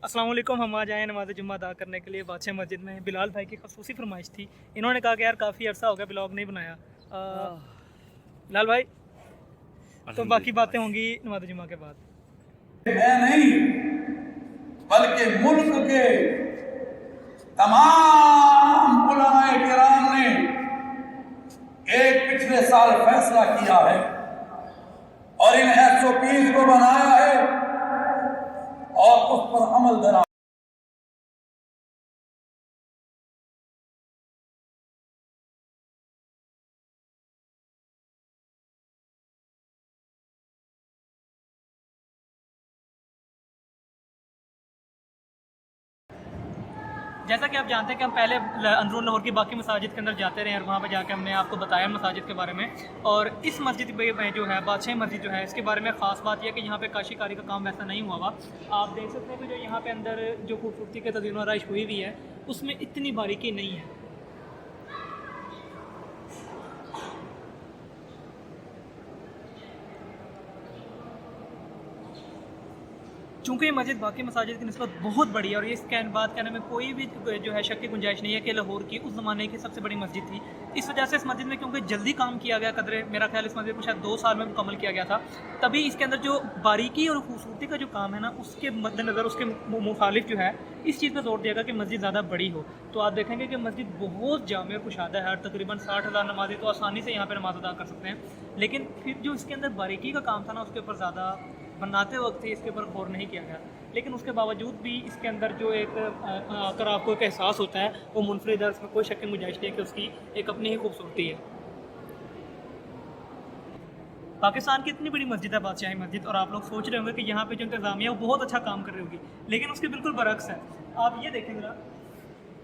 अस्सलाम वालेकुम। हम आज आए नमाज़ जुम्मा अदा करने के लिए बादशाह मस्जिद में। बिलाल भाई की खसूसी फरमाइश थी, इन्होंने कहा कि यार काफ़ी अर्सा हो गया ब्लॉग नहीं बनाया। बिलाल भाई, तो बाकी अल्हम्दुलिल्लाह बातें भाई। होंगी नमाज जुम्मा के बाद। मैं नहीं बल्कि मुल्क के तमाम उलमाए किराम ने एक पिछले साल फैसला किया है और इन SOPs को बनाया है और उस पर अमल दरा। जैसा कि आप जानते हैं कि हम पहले अंदरून लाहौर की बाकी मसाजिद के अंदर जाते रहे और वहाँ पर जाकर हमने आपको बताया मसाजिद के बारे में। और इस मस्जिद में जो है बादशाह मस्जिद जो है, इसके बारे में ख़ास बात यह है कि यहाँ पे काशीकारी का काम वैसा नहीं हुआ हुआ। आप देख सकते हैं कि जो यहाँ पे अंदर जो खूबसूरती के तज़ीन आराइश हुई हुई है उसमें इतनी बारीकी नहीं है। चूँकि ये मस्जिद बाकी मसाजिद की निस्बत बहुत बड़ी है और इसके बात करने में कोई भी जो है शक की गुंजाइश नहीं है कि लाहौर की उस ज़माने की सबसे बड़ी मस्जिद थी। इस वजह से इस मस्जिद में क्योंकि जल्दी काम किया गया, कदरे मेरा ख्याल इस मस्जिद को शायद 2 साल में मुकम्मल किया गया था, तभी इसके अंदर जो बारीकी और खूबसूरती का जो काम है ना, उसके मद्देनज़र उसके मुखालिफ जो है इस चीज़ पर जोर दिया गया कि मस्जिद ज़्यादा बड़ी हो। तो आप देखेंगे कि मस्जिद बहुत जामे और कुशादा है। तकरीबन 60,000 नमाज़ी तो आसानी से यहाँ पर नमाज़ अदा कर सकते हैं। लेकिन फिर जो इसके अंदर बारीकी का काम था ना, उसके ऊपर ज़्यादा बनाते वक्त ही इसके ऊपर गौर नहीं किया गया। लेकिन उसके बावजूद भी इसके अंदर जो एक अगर आपको एक एहसास होता है वो मुनफरिद है, उसमें कोई शक की गुंजाइश नहीं है कि उसकी एक अपनी ही खूबसूरती है। पाकिस्तान की इतनी बड़ी मस्जिद है बादशाही मस्जिद, और आप लोग सोच रहे होंगे कि यहाँ पे जो इंतज़ामिया है वो बहुत अच्छा काम कर रही होगी, लेकिन उसके बिल्कुल बरक्स है। आप ये देखें ज़रा,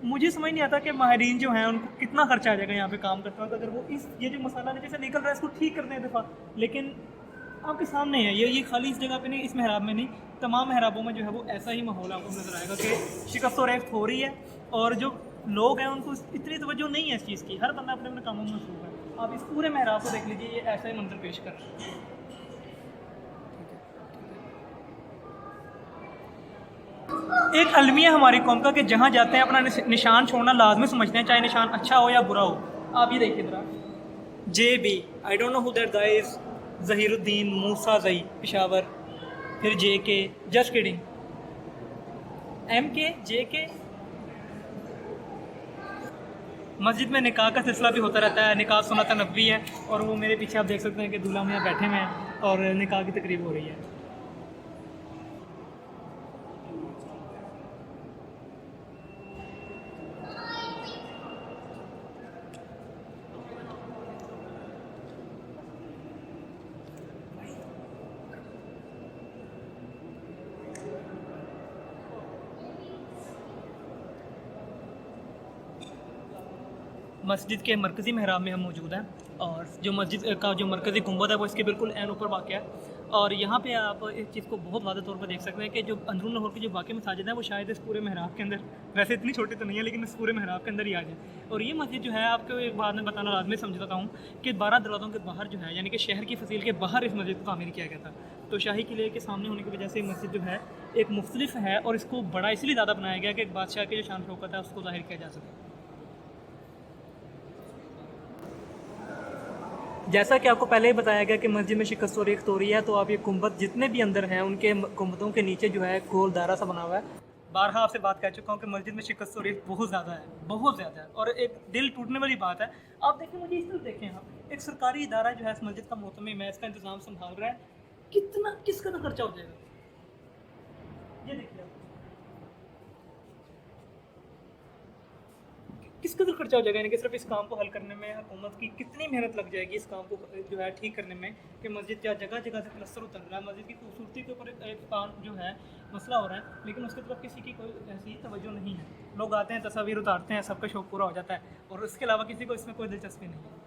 मुझे समझ नहीं आता कि माहिरीन जो हैं उनको कितना खर्चा आ जाएगा यहाँ पे काम करते वक्त, अगर वो ये जो मसाला नीचे से निकल रहा है इसको ठीक करते हैं दफ़ा। लेकिन आपके सामने है ये खाली इस जगह पे नहीं, इस मेहराब में नहीं, तमाम मेहराबों में जो है वो ऐसा ही माहौल आपको नज़र आएगा कि शिकस्त और रेफ्त हो रही है और जो लोग हैं उनको इतनी तवज्जो नहीं है इस चीज़ की। हर बंदा अपने अपने कामों में मसरूफ़ है। आप इस पूरे मेहराब को देख लीजिए, ये ऐसा ही मंजर पेश कर रहा है। एक अलमिया हमारी कौम का कि जहाँ जाते हैं अपना निशान छोड़ना लाजमी समझते हैं, चाहे निशान अच्छा हो या बुरा हो। आप ये देखिए ज़रा, JB, I don't know who that guy is, Zahiruddin Musazai Peshawar, फिर JK, just kidding, MK, JK। मस्जिद में निकाह का सिलसिला भी होता रहता है। निकाह सुन्नत नबवी है और वो मेरे पीछे आप देख सकते हैं कि दूल्हा मियाँ बैठे हुए हैं और निकाह की तकरीब हो रही है। मस्जिद के मरकज़ी महराब में हम मौजूद हैं और जो मस्जिद का जो मरकज़ी गुंबद है वो इसके बिल्कुल ऐन ऊपर वाक़ है। और यहाँ पे आप इस चीज़ को बहुत वाज़ेह तौर पर देख सकते हैं कि जो अंदरून लाहौर की जो बाकी मसाजिद हैं वो शायद इस पूरे महराब के अंदर, वैसे इतनी छोटी तो नहीं है लेकिन इस पूरे महराब के अंदर ही आ जाए। और ये मस्जिद जो है आपको एक बात में बताना लाजमी समझता हूँ कि 12 दरवाज़ों के बाहर जो है, यानी कि शहर की फसील के बाहर इस मस्जिद को तामीर किया गया था। तो शाही किले के सामने होने की वजह से मस्जिद जो है एक मुख्तलिफ है और इसको बड़ा इसलिए ज़्यादा बनाया गया कि एक बादशाह की जो शान शौकत है उसको ज़ाहिर किया जा सके। जैसा कि आपको पहले ही बताया गया कि मस्जिद में शिकस्त और रेख्त हो रही है, तो आप ये गुंबद जितने भी अंदर हैं उनके गुंबदों के नीचे जो है गोल दायरा सा बना हुआ है। बारहा आपसे बात कर चुका हूँ कि मस्जिद में शिकस्त और रेख्त बहुत ज़्यादा है, बहुत ज़्यादा है, और एक दिल टूटने वाली बात है। आप देखें, मुझे इस तरह देखें, आप एक सरकारी इदारा जो है इस मस्जिद का मोहतमिम है, इसका इंतज़ाम संभाल रहा है, कितना किस कदर खर्चा हो जाएगा ये देखिए आप, किस कदर खर्चा हो जाएगा। यानी कि सिर्फ इस काम को हल करने में हुकूमत की कितनी मेहनत लग जाएगी इस काम को जो है ठीक करने में, कि मस्जिद क्या जगह जगह से प्लस्तर उतर रहा है, मस्जिद की खूबसूरती के ऊपर एक काम जो है मसला हो रहा है, लेकिन उसकी तरफ किसी की कोई ऐसी तवज्जो नहीं है। लोग आते हैं, तस्वीर उतारते हैं, सबका शौक पूरा हो जाता है और उसके अलावा किसी को इसमें कोई दिलचस्पी नहीं है।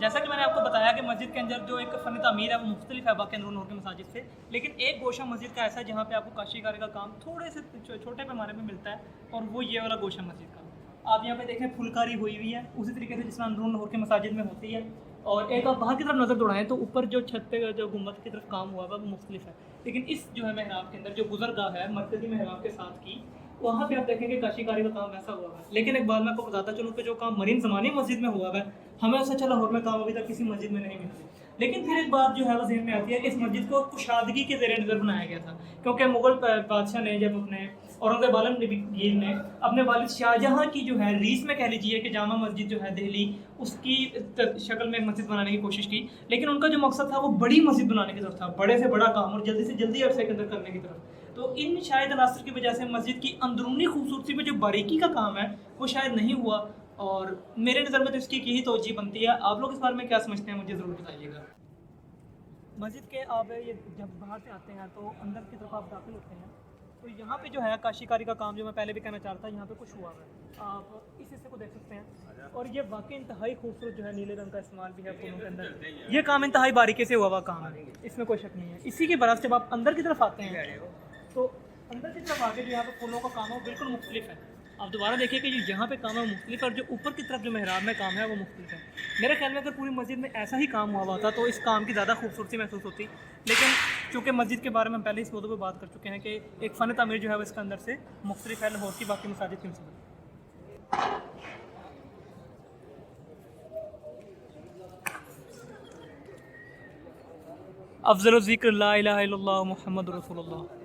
जैसा कि मैंने आपको बताया कि मस्जिद के अंदर जो एक फ़न तामीर है वो मुख्तलिफ है बाकी अंदरून की मसाजिद से, लेकिन एक गोशा मस्जिद का ऐसा है जहाँ पे आपको काशीकारी का काम थोड़े से छोटे पैमाने में मिलता है, और वो ये वाला गोशा मस्जिद का। आप यहाँ पे देखें फुलकारी हुई हुई है उसी तरीके से जिस तरह अंदरून लाहौर की मसाजिद में होती है। और एक आप बाहर की तरफ नज़र दौड़ाएं तो ऊपर जो छत पे जो गुम्बद की तरफ काम हुआ हुआ वो मुख्तलिफ है, लेकिन इस जो है महराब के अंदर जो गुजरगाह है मरकजी महराब के साथ की, वहाँ पे आप देखेंगे काशीकारी का काम वैसा हुआ है। लेकिन एक बात मैं आपको बताता चलूँ कि जो काम मरीन ज़मानी मस्जिद में हुआ है, हमें उससे अच्छा लाहौर में काम अभी तक किसी मस्जिद में नहीं मिला। लेकिन फिर एक बात जो है वो ज़हन में आती है कि इस मस्जिद को कुशादगी के ज़ेर नज़र बनाया गया था, क्योंकि मुगल बादशाह ने जब अपने औरंगज़ेब आलम गिर ने अपने वालिद शाहजहाँ की जो है रीस में कह लीजिए कि जामा मस्जिद जो है दिल्ली उसकी शक्ल में मस्जिद बनाने की कोशिश की, लेकिन उनका जो मकसद था वो बड़ी मस्जिद बनाने की तरफ था, बड़े से बड़ा काम और जल्दी से जल्दी अरसे के अंदर करने की तरफ। तो इन शायद अनासर की वजह से मस्जिद की अंदरूनी खूबसूरती में जो बारीकी का काम है वो शायद नहीं हुआ, और मेरे नज़र में तो इसकी यही तवज्जो बनती है। आप लोग इस बारे में क्या समझते हैं, मुझे ज़रूर बताइएगा। मस्जिद के आप ये जब बाहर से आते हैं तो अंदर की तरफ आप दाखिल होते हैं तो यहाँ पे जो है काशीकारी का काम जो मैं पहले भी कहना चाहता था, यहाँ पे कुछ हुआ है, आप इस हिस्से को देख सकते हैं। और ये वाकई इंतहाई खूबसूरत जो है नीले रंग का इस्तेमाल भी है फूलों के अंदर, ये काम इंतहाई बारीकी से हुआ हुआ काम है, इसमें कोई शक नहीं है। इसी के बरस जब आप अंदर की तरफ आते हैं तो अंदर की तरफ आके जो यहाँ पे फूलों का काम है वो बिल्कुल मुख्तलिफ है। आप दोबारा देखिए कि जो यहाँ पे काम है वो मुख्तलिफ है और जो ऊपर की तरफ जो मेहराब में काम है वो मुख्तलिफ है। मेरे ख्याल में अगर पूरी मस्जिद में ऐसा ही काम हुआ होता तो इस काम की ज़्यादा खूबसूरती महसूस होती, लेकिन चूँकि मस्जिद के बारे में पहले इस मौजू पर बात कर चुके हैं कि एक फ़न तामीर जो है वो इसके अंदर से मुख्तलिफ है लाहौर की बाकी मसाजिद की नस्बत। अफजल ज़िक्र ला इलाहा इल्लल्लाह मुहम्मद रसूलुल्लाह।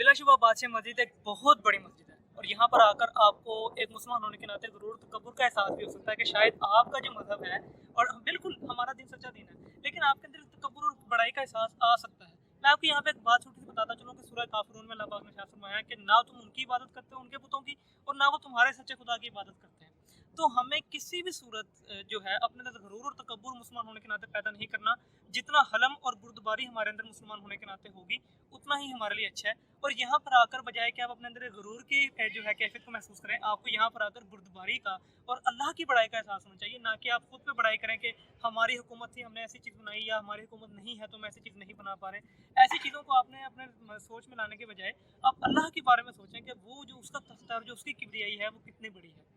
बिलाशुबा बादशाह मस्जिद एक बहुत बड़ी मस्जिद है और यहाँ पर आकर आपको एक मुसलमान होने के नाते ज़रूर तकब्बुर का एहसास भी हो सकता है कि शायद आपका जो मज़हब है, और बिल्कुल हमारा दिन सच्चा दिन है, लेकिन आपके अंदर तकब्बुर और बड़ाई का एहसास आ सकता है। मैं आपको यहाँ पे एक बात छोटी सी बताता चलूँ कि सूरह काफिरून में अल्लाह पाक ने इरशाद फरमाया है कि ना तुम उनकी इबादत करते हो उनके बुतों की, और ना वो तुम्हारे सच्चे खुदा की इबादत करते हैं। तो हमें किसी भी सूरत जो है अपने अंदर गरूर और तकब्बुर मुसलमान होने के नाते पैदा नहीं करना। जितना हलम और बुर्दबारी हमारे अंदर मुसलमान होने के नाते होगी उतना ही हमारे लिए अच्छा है। और यहाँ पर आकर बजाय कि आप अपने अंदर गरूर की जो है कैफियत को महसूस करें, आपको यहाँ पर आकर बुर्दबारी का और अल्लाह की बड़ाई का एहसास होना चाहिए, ना कि आप खुद पे बड़ाई करें कि हमारी हुकूमत थी हमने ऐसी चीज़ बनाई या हमारी हुकूमत नहीं है तो हम ऐसी चीज़ नहीं बना पा रहे। ऐसी चीज़ों को आपने अपने सोच में लाने के बजाय आप अल्लाह के बारे में सोचें कि वो जो उसका तख्ता और जो उसकी किबरियाई है वो कितनी बड़ी है।